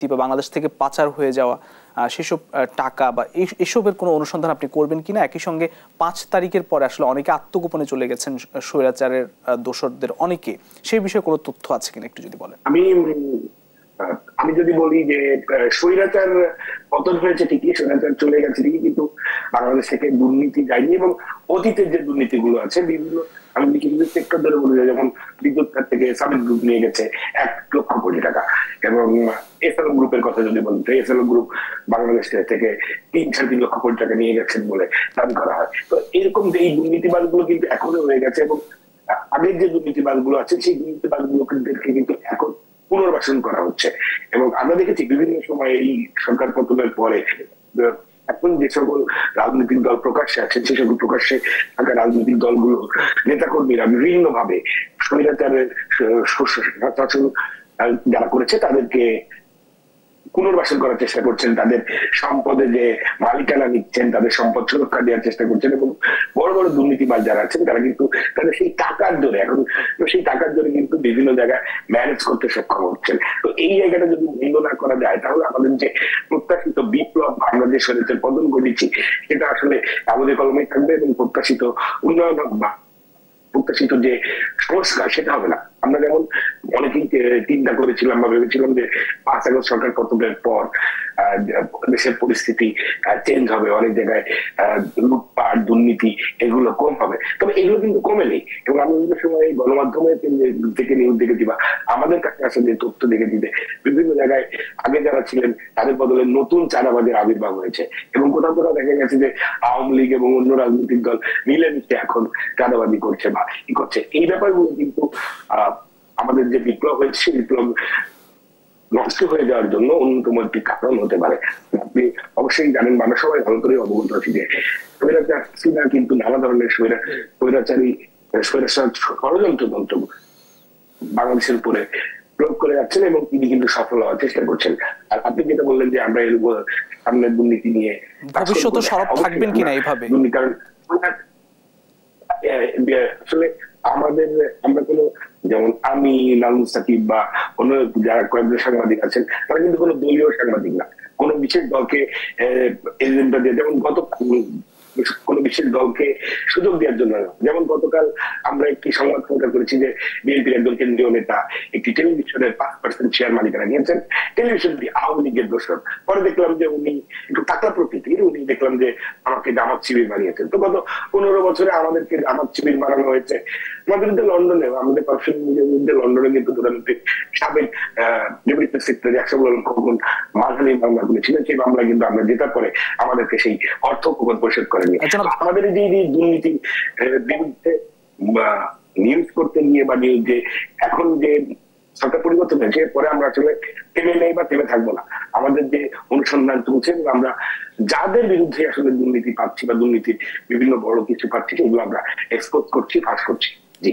বা বাংলাদেশ থেকে পাচার হয়ে যাওয়া সেসব টাকা বা এসবের কোনো অনুসন্ধান আপনি করবেন কিনা? একই সঙ্গে 5 তারিখের পরে আসলে অনেকে আত্মগোপনে চলে গেছেন, স্বৈরাচারের দোসরদের অনেকে, সেই বিষয়ে কোনো তথ্য আছে কিনা একটু যদি বলেন। আমি যদি বলি যে স্বৈরাচার পতন হয়েছে ঠিকই, স্বৈরাচার চলে গেছে ঠিকই, কিন্তু বাংলাদেশ থেকে দুর্নীতি যায়নি। এবং অতীতের যে দুর্নীতিগুলো আছে বিভিন্ন, আমি কিছু সেক্টর ধরে বলি, যেমন বিদ্যুৎ খাত থেকে সাবিক গ্রুপ নিয়ে গেছে 1 লক্ষ কোটি টাকা, এবং এসএল গ্রুপের কথা যদি বলতে, এসএল গ্রুপ বাংলাদেশ থেকে 3-3.5 লক্ষ কোটি টাকা নিয়ে গেছেন বলে দাবি করা হয়। তো এরকম যে এই দুর্নীতিবাদ গুলো কিন্তু এখনো হয়ে গেছে, এবং আগের যে দুর্নীতিবাদ গুলো আছে সেই দুর্নীতিবাদ গুলোকে কিন্তু এখন পুনর্বাসন করা হচ্ছে। এবং আমরা দেখেছি বিভিন্ন সময় এই সরকার পতনের পরে এখন যে সকল রাজনৈতিক দল প্রকাশ্যে আছেন, সে সকল প্রকাশ্যে থাকা রাজনৈতিক দলগুলো নেতাকর্মীরা বিভিন্ন ভাবে স্বৈরাচারের শাসন যারা করেছে তাদেরকে পুনর্বাসন করার চেষ্টা করছেন, তাদের সম্পদে যে মালিকানা নিচ্ছেন তাদের সম্পদ সুরক্ষা দেওয়ার চেষ্টা করছেন, এবং বড় বড় দুর্নীতিবাজ যারা আছেন তারা কিন্তু তাদের সেই টাকার জোরে এখন সেই টাকার জোরে কিন্তু বিভিন্ন জায়গায় ম্যানেজ করতে সক্ষম হচ্ছেন। তো এই জায়গাটা যদি বন্ধ না করা যায় তাহলে আমাদের যে প্রত্যাশিত বিপ্লব, আমরা যে স্বৈরাচার পতন ঘটেছি সেটা আসলে আমাদের কলমেই থাকবে, এবং প্রত্যাশিত উন্নয়ন বা প্রত্যাশিত যে সংস্কার সেটা হবে না। আমরা যেমন অনেকেই চিন্তা করেছিলাম বা ভেবেছিলাম যে 5 আগস্ট সরকার পতনের পর দেশের পরিস্থিতি চেঞ্জ হবে, অনেক জায়গায় লুটপাট দুর্নীতি এগুলো কম হবে, তবে এগুলো কিন্তু কমেনি। এবং আমি বিভিন্ন সময় গণমাধ্যমে থেকে নিউজ দেখেছি বা আমাদের কাছে আসলে তথ্য দেখেছি যে বিভিন্ন জায়গায় আগে যারা ছিলেন তাদের বদলে নতুন চাঁদাবাজের আবির্ভাব হয়েছে, এবং কোথাও কোথাও দেখা গেছে যে আওয়ামী লীগ এবং অন্য রাজনৈতিক দল মিলেমিশে এখন চাঁদাবাজি করছে বা ই করছে। এই ব্যাপারগুলো কিন্তু আমাদের যে বিপ্লব হয়েছে সেই বিপ্লব নষ্ট হয়ে যাওয়ার জন্য অন্যতম একটি কারণ হতে পারে। আপনি অবশ্যই জানেন, আমরা সবাই ভালো করে অবগত আছি যে স্বৈরাচারীরা কিন্তু নানা ধরনের স্বৈরাচারী ষড়যন্ত্র বাংলাদেশের উপরে প্রয়োগ করে যাচ্ছেন, এবং তিনি কিন্তু সফল হওয়ার চেষ্টা করছেন। আর আপনি যেটা বললেন যে আমরা এর সামনের দুর্নীতি নিয়ে ভবিষ্যতে সরব থাকবেন কিনা এইভাবে, কারণ আসলে আমরা কোনো, যেমন আমি লালু সাকিব বা অন্য যারা কয়েকজন সাংবাদিক আছেন তারা কিন্তু কোনো দলীয় সাংবাদিক না, কোনো বিশেষ দলকে এজেন্ডা দিয়ে, যেমন কোন বিশেষ দলকে সুযোগ দেওয়ার জন্য না। যেমন গতকাল আমরা একটি সংবাদ প্রচার করেছি যে বিএনপির একজন কেন্দ্রীয় নেতা একটি টেলিভিশনের 5% শেয়ার মালিকানা নিয়েছেন, টেলিভিশনটি আওয়ামী লীগের দোষর। পরে দেখলাম যে উনি একটু টাকলা প্রকৃতির, উনি দেখলাম যে আমাকে জামাত শিবির বানিয়েছেন। তো গত 15 বছরে আমাদেরকে জামাত শিবির বানানো হয়েছে। আমাদের বিরুদ্ধে লন্ডনে, আমাদের পার্সোনাল মিডিয়ার বিরুদ্ধে লন্ডনে কিন্তু প্রধানমন্ত্রী সাবেক ডেপুটি সেক্রেটারি 100 লক্ষ গুণ মানহানি মামলা করেছিলেন। সেই মামলা কিন্তু আমরা জেতার পরে আমাদেরকে সেই অর্থ কুপন পরিশোধ করেনি। আমাদের যে দুর্নীতি বিরুদ্ধে নিউজ করতে গিয়ে বা যে এখন যে সরকার পরিবর্তন হয়েছে পরে আমরা আসলে থেমে নেই বা থেমে থাকবো না। আমাদের যে অনুসন্ধান চলছে, আমরা যাদের বিরুদ্ধে আসলে দুর্নীতি পাচ্ছি বা দুর্নীতির বিভিন্ন বড় কিছু পাচ্ছি সেগুলো আমরা এক্সপোজ করছি, ফাঁস করছি। জি।